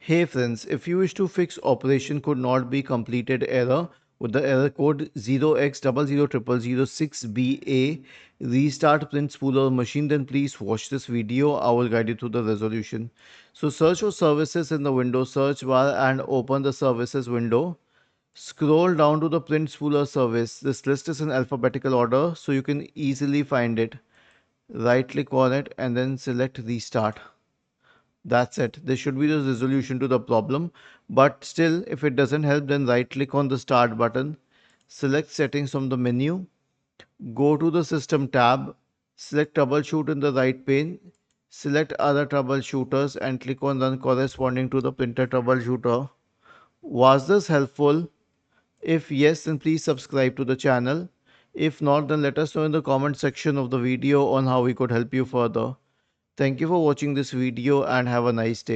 Hey friends, if you wish to fix operation could not be completed error with the error code 0x000006ba restart print spooler machine, then please watch this video. I will guide you through the resolution. So search for services in the Windows search bar and open the services window. Scroll down to the print spooler service. This list is in alphabetical order so you can easily find it. Right click on it and then select restart. That's it. This should be the resolution to the problem. But still, if it doesn't help, then right click on the start button, select settings from the menu, go to the system tab, select troubleshoot in the right pane, select other troubleshooters and click on run corresponding to the printer troubleshooter. Was this helpful? If yes, then please subscribe to the channel. If not, then let us know in the comment section of the video on how we could help you further. Thank you for watching this video and have a nice day.